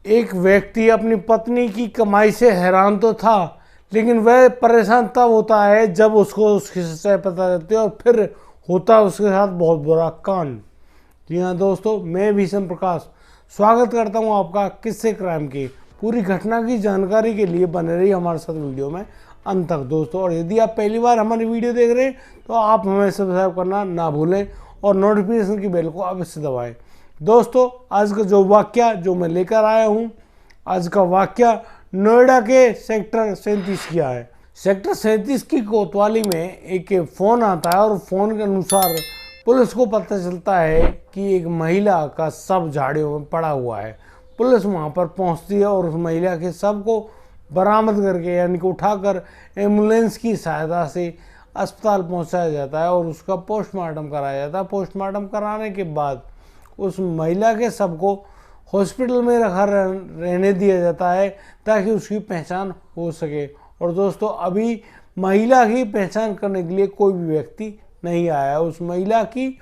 एक व्यक्ति अपनी पत्नी की कमाई से हैरान तो था, लेकिन वह परेशान तब होता है जब उसको उसकी सच्चाई पता चलती है और फिर होता है उसके साथ बहुत बुरा कांड। जी हाँ दोस्तों, मैं भीषण प्रकाश स्वागत करता हूँ आपका किस्से क्राइम की। पूरी घटना की जानकारी के लिए बने रहिए हमारे साथ वीडियो में अंत तक दोस्तों। और यदि आप पहली बार हमारी वीडियो देख रहे हैं तो आप हमें सब्सक्राइब करना ना भूलें और नोटिफिकेशन की बेल को अवश्य दबाएं। दोस्तों, आज का जो वाक्य जो मैं लेकर आया हूँ, आज का वाक्य नोएडा के सेक्टर 37 किया है। सेक्टर 37 की कोतवाली में एक फ़ोन आता है और फ़ोन के अनुसार पुलिस को पता चलता है कि एक महिला का शव झाड़ियों में पड़ा हुआ है। पुलिस वहां पर पहुंचती है और उस महिला के शव को बरामद करके यानी कि उठाकर एम्बुलेंस की सहायता से अस्पताल पहुंचाया जाता है और उसका पोस्टमार्टम कराया जाता है। पोस्टमार्टम कराने के बाद उस महिला के शव को हॉस्पिटल में रखा रहने दिया जाता है ताकि उसकी पहचान हो सके। और दोस्तों, अभी महिला की पहचान करने के लिए कोई भी व्यक्ति नहीं आया। उस महिला की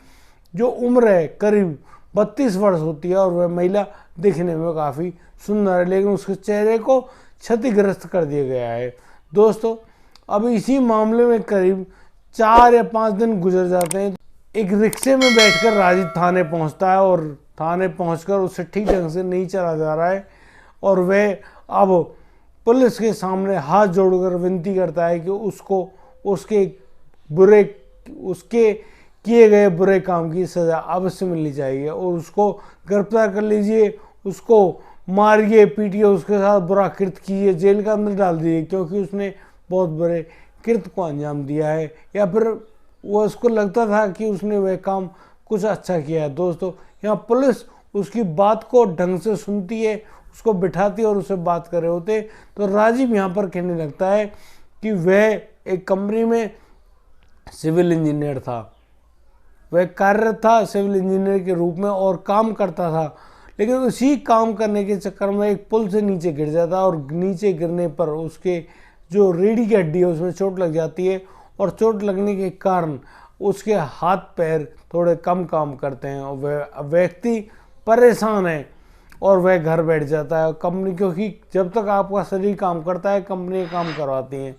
जो उम्र है करीब 32 वर्ष होती है और वह महिला दिखने में काफ़ी सुंदर है, लेकिन उसके चेहरे को क्षतिग्रस्त कर दिया गया है। दोस्तों, अब इसी मामले में करीब 4 या 5 दिन गुजर जाते हैं। एक रिक्शे में बैठकर राजीव थाने पहुंचता है और थाने पहुंचकर उसे ठीक ढंग से नहीं चला जा रहा है और वह अब पुलिस के सामने हाथ जोड़कर विनती करता है कि उसको उसके किए गए बुरे काम की सज़ा अवश्य मिलनी चाहिए और उसको गिरफ्तार कर लीजिए, उसको मारिए, पीटिए, उसके साथ बुरा कृत्य कीजिए, जेल के अंदर डाल दीजिए, क्योंकि उसने बहुत बुरे कृत्य को अंजाम दिया है या फिर वो उसको लगता था कि उसने वह काम कुछ अच्छा किया है। दोस्तों, यहाँ पुलिस उसकी बात को ढंग से सुनती है, उसको बिठाती है और उससे बात कर रहे होते। तो राजीव यहाँ पर कहने लगता है कि वह एक कंपनी में सिविल इंजीनियर था, वह कार्यरत था सिविल इंजीनियर के रूप में और काम करता था, लेकिन उसी काम करने के चक्कर में एक पुल से नीचे गिर जाता है और नीचे गिरने पर उसके जो रीढ़ की हड्डी है उसमें चोट लग जाती है और चोट लगने के कारण उसके हाथ पैर थोड़े कम काम करते हैं और वह व्यक्ति परेशान है और वह घर बैठ जाता है। कंपनी, क्योंकि जब तक आपका शरीर काम करता है कंपनी काम करवाती है,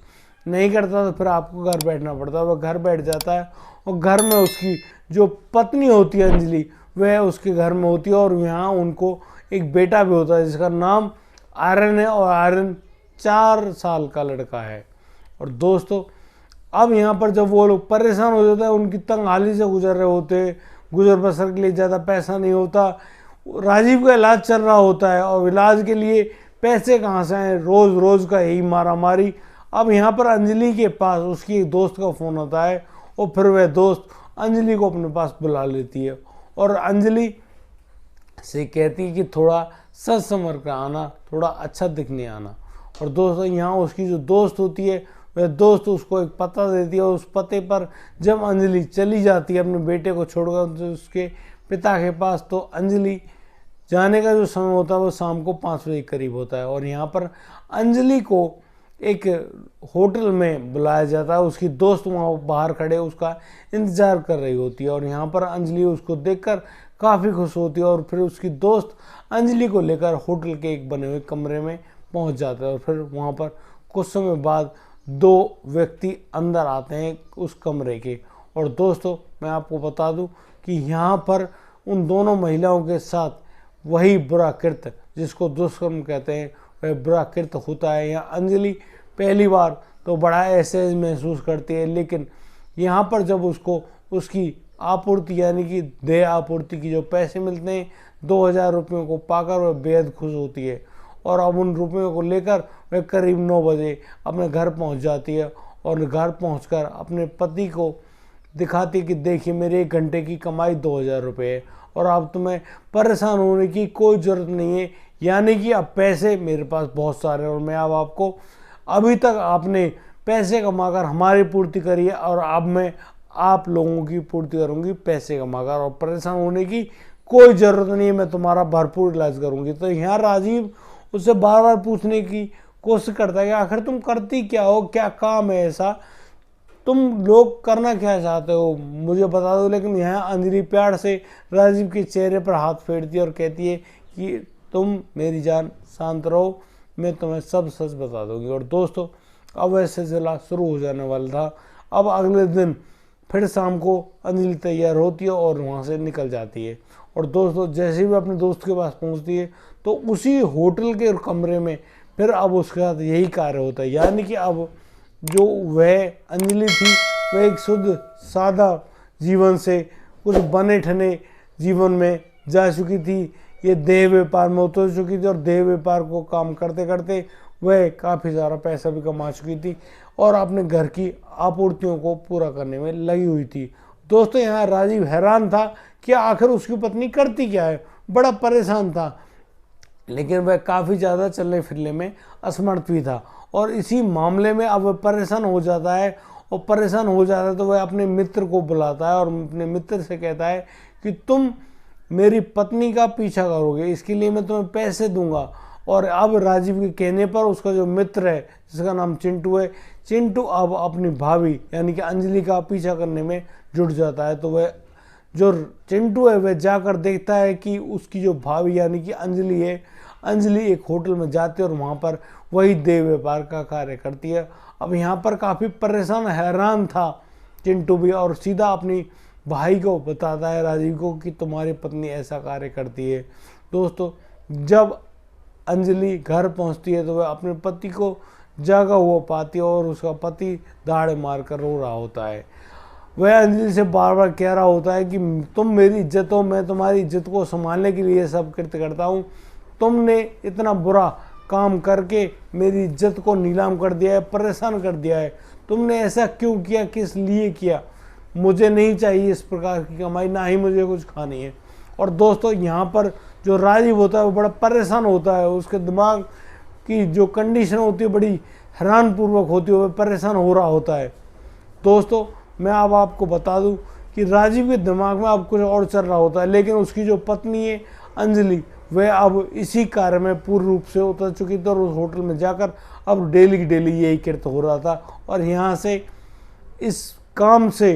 नहीं करता तो फिर आपको घर बैठना पड़ता है। वह घर बैठ जाता है और घर में उसकी जो पत्नी होती है अंजलि, वह उसके घर में होती है और यहाँ उनको एक बेटा भी होता है जिसका नाम आर्यन है और आर्यन 4 साल का लड़का है। और दोस्तों, अब यहाँ पर जब वो लोग परेशान हो जाते हैं, उनकी तंग हाली से गुजर रहे होते, गुजर बसर के लिए ज़्यादा पैसा नहीं होता, राजीव का इलाज चल रहा होता है और इलाज के लिए पैसे कहाँ से आए, रोज़ रोज़ का यही मारा मारी। अब यहाँ पर अंजलि के पास उसकी एक दोस्त का फ़ोन आता है और फिर वह दोस्त अंजलि को अपने पास बुला लेती है और अंजलि से कहती है कि थोड़ा सच संवर कर आना, थोड़ा अच्छा दिखने आना। और दोस्तों, यहाँ उसकी जो दोस्त होती है वह दोस्त उसको एक पता देती है और उस पते पर जब अंजलि चली जाती है अपने बेटे को छोड़कर उसके पिता के पास, तो अंजलि जाने का जो समय होता है वो शाम को 5 बजे के करीब होता है। और यहाँ पर अंजलि को एक होटल में बुलाया जाता है। उसकी दोस्त वहाँ बाहर खड़े उसका इंतज़ार कर रही होती है और यहाँ पर अंजलि उसको देखकर काफ़ी खुश होती है और फिर उसकी दोस्त अंजलि को लेकर होटल के एक बने हुए कमरे में पहुँच जाता है और फिर वहाँ पर कुछ समय बाद 2 व्यक्ति अंदर आते हैं उस कमरे के। और दोस्तों, मैं आपको बता दूं कि यहाँ पर उन दोनों महिलाओं के साथ वही बुरा कृत्य जिसको दुष्कर्म कहते हैं वह बुरा कृत्य होता है। यहाँ अंजलि पहली बार तो बड़ा एहसास महसूस करती है, लेकिन यहाँ पर जब उसको उसकी आपूर्ति यानी कि देय आपूर्ति की जो पैसे मिलते हैं 2000 रुपयों को पाकर वह बेहद खुश होती है और अब उन रुपयों को लेकर वह करीब 9 बजे अपने घर पहुंच जाती है और घर पहुंचकर अपने पति को दिखाती कि देखिए मेरे 1 घंटे की कमाई 2000 रुपये है और अब तुम्हें परेशान होने की कोई ज़रूरत नहीं है, यानी कि अब पैसे मेरे पास बहुत सारे हैं और मैं अब आपको, अभी तक आपने पैसे कमाकर हमारी पूर्ति करी है और अब मैं आप लोगों की पूर्ति करूँगी पैसे कमाकर और परेशान होने की कोई ज़रूरत नहीं है, मैं तुम्हारा भरपूर इलाज करूँगी। तो यहाँ राजीव उससे बार बार पूछने की कोशिश करता है कि आखिर तुम करती क्या हो, क्या काम है ऐसा, तुम लोग करना क्या चाहते हो मुझे बता दो। लेकिन यहाँ अंजलि प्यार से राजीव के चेहरे पर हाथ फेरती है और कहती है कि तुम मेरी जान शांत रहो, मैं तुम्हें सब सच बता दूंगी। और दोस्तों अब वह सिलसिला शुरू हो जाने वाला था। अब अगले दिन फिर शाम को अंजलि तैयार होती है और वहाँ से निकल जाती है। और दोस्तों जैसे भी अपने दोस्त के पास पहुँचती है तो उसी होटल के कमरे में फिर अब उसके साथ यही कार्य होता है, यानी कि अब जो वह अंजलि थी वह एक शुद्ध सादा जीवन से कुछ बने ठने जीवन में जा चुकी थी। ये देह व्यापार में उतर चुकी थी और देह व्यापार को काम करते करते वह काफ़ी सारा पैसा भी कमा चुकी थी और अपने घर की आपूर्तियों को पूरा करने में लगी हुई थी। दोस्तों यहाँ राजीव हैरान था कि आखिर उसकी पत्नी करती क्या है, बड़ा परेशान था, लेकिन वह काफ़ी ज़्यादा चलने फिरने में असमर्थ भी था। और इसी मामले में अब वह परेशान हो जाता है और परेशान हो जाता है तो वह अपने मित्र को बुलाता है और अपने मित्र से कहता है कि तुम मेरी पत्नी का पीछा करोगे, इसके लिए मैं तुम्हें पैसे दूंगा। और अब राजीव के कहने पर उसका जो मित्र है जिसका नाम चिंटू है, चिंटू अब अपनी भाभी यानी कि अंजलि का पीछा करने में जुट जाता है। तो वह जो चिंटू है वह जाकर देखता है कि उसकी जो भाभी यानी कि अंजलि है, अंजलि एक होटल में जाती है और वहाँ पर वही देह व्यापार का कार्य करती है। अब यहाँ पर काफ़ी परेशान हैरान था चिंटू भी और सीधा अपनी भाई को बताता है राजीव को कि तुम्हारी पत्नी ऐसा कार्य करती है। दोस्तों जब अंजलि घर पहुँचती है तो वह अपने पति को जागा हुआ पाती है और उसका पति दाढ़े मार कर रो रहा होता है। वह अंजलि से बार बार कह रहा होता है कि तुम मेरी इज्जत हो, मैं तुम्हारी इज्जत को संभालने के लिए सब कृत्य करता हूँ, तुमने इतना बुरा काम करके मेरी इज्जत को नीलाम कर दिया है, परेशान कर दिया है, तुमने ऐसा क्यों किया, किस लिए किया, मुझे नहीं चाहिए इस प्रकार की कमाई, ना ही मुझे कुछ खानी है। और दोस्तों यहाँ पर जो राजीव होता है वो बड़ा परेशान होता है, उसके दिमाग की जो कंडीशन होती है बड़ी हैरानपूर्वक होती है, वह परेशान हो रहा होता है। दोस्तों मैं अब आपको बता दूं कि राजीव के दिमाग में अब कुछ और चल रहा होता है, लेकिन उसकी जो पत्नी है अंजलि वह अब इसी कार्य में पूर्ण रूप से उतर चुकी थी और उस होटल में जाकर अब डेली की डेली यही कृत्य हो रहा था। और यहाँ से इस काम से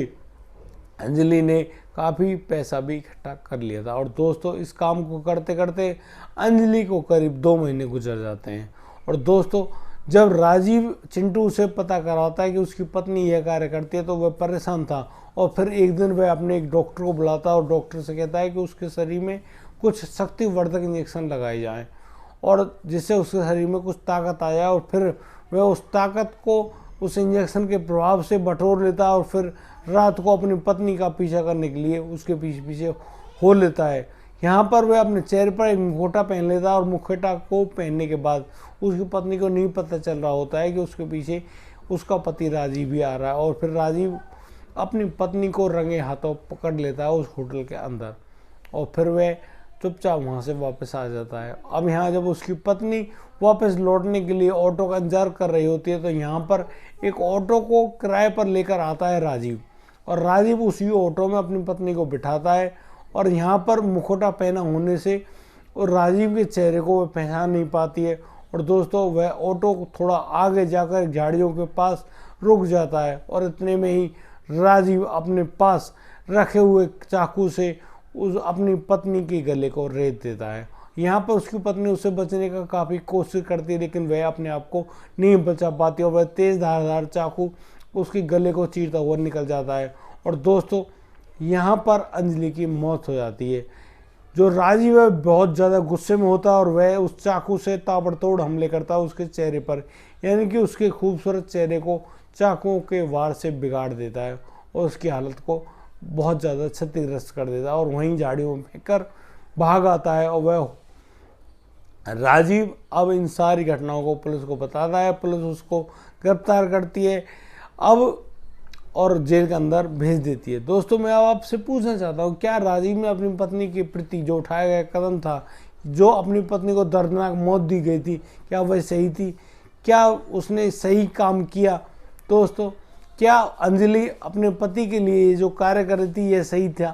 अंजलि ने काफ़ी पैसा भी इकट्ठा कर लिया था। और दोस्तों इस काम को करते करते अंजलि को करीब 2 महीने गुजर जाते हैं। और दोस्तों जब राजीव चिंटू से पता कराता है कि उसकी पत्नी यह कार्य करती है तो वह परेशान था और फिर एक दिन वह अपने एक डॉक्टर को बुलाता है और डॉक्टर से कहता है कि उसके शरीर में कुछ शक्तिवर्धक इंजेक्शन लगाए जाएं और जिससे उसके शरीर में कुछ ताकत आ जाए। और फिर वह उस ताकत को उस इंजेक्शन के प्रभाव से बटोर लेता है और फिर रात को अपनी पत्नी का पीछा करने के लिए उसके पीछे पीछे हो लेता है। यहाँ पर वह अपने चेहरे पर एक मुखौटा पहन लेता है और मुखौटा को पहनने के बाद उसकी पत्नी को नहीं पता चल रहा होता है कि उसके पीछे उसका पति राजीव भी आ रहा है। और फिर राजीव अपनी पत्नी को रंगे हाथों पकड़ लेता है उस होटल के अंदर और फिर वह चुपचाप वहाँ से वापस आ जाता है। अब यहाँ जब उसकी पत्नी वापस लौटने के लिए ऑटो का इंतजार कर रही होती है तो यहाँ पर एक ऑटो को किराए पर लेकर आता है राजीव और राजीव उसी ऑटो में अपनी पत्नी को बिठाता है। और यहाँ पर मुखौटा पहना होने से और राजीव के चेहरे को वह पहचान नहीं पाती है। और दोस्तों वह ऑटो थोड़ा आगे जाकर झाड़ियों के पास रुक जाता है और इतने में ही राजीव अपने पास रखे हुए चाकू से उस अपनी पत्नी के गले को रेत देता है। यहाँ पर उसकी पत्नी उससे बचने का काफ़ी कोशिश करती है लेकिन वह अपने आप को नहीं बचा पाती और वह तेज़ धारदार चाकू उसके गले को चीरता हुआ निकल जाता है। और दोस्तों यहाँ पर अंजलि की मौत हो जाती है। जो राजीव है बहुत ज़्यादा गुस्से में होता है और वह उस चाकू से ताबड़तोड़ हमले करता है उसके चेहरे पर, यानी कि उसके खूबसूरत चेहरे को चाकुओं के वार से बिगाड़ देता है और उसकी हालत को बहुत ज़्यादा क्षतिग्रस्त कर देता है और वहीं झाड़ियों में फेंककर भाग आता है। और वह राजीव अब इन सारी घटनाओं को पुलिस को बताता है, पुलिस उसको गिरफ्तार करती है अब और जेल के अंदर भेज देती है। दोस्तों मैं अब आपसे पूछना चाहता हूँ, क्या राजीव ने अपनी पत्नी के प्रति जो उठाया गया कदम था, जो अपनी पत्नी को दर्दनाक मौत दी गई थी, क्या वह सही थी? क्या उसने सही काम किया? दोस्तों क्या अंजलि अपने पति के लिए जो कार्य कर रही थी यह सही था?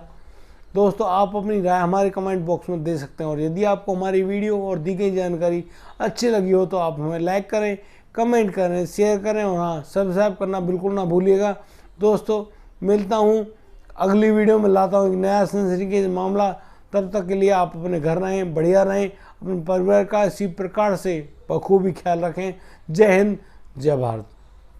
दोस्तों आप अपनी राय हमारे कमेंट बॉक्स में दे सकते हैं और यदि आपको हमारी वीडियो और दी गई जानकारी अच्छी लगी हो तो आप हमें लाइक करें, कमेंट करें, शेयर करें और हाँ सब्सक्राइब करना बिल्कुल ना भूलिएगा। दोस्तों मिलता हूँ अगली वीडियो में, लाता हूँ एक नया सेंसरी के मामला। तब तक के लिए आप अपने घर रहें, बढ़िया रहें, अपने परिवार का इसी प्रकार से बखूबी ख्याल रखें। जय हिंद, जय भारत।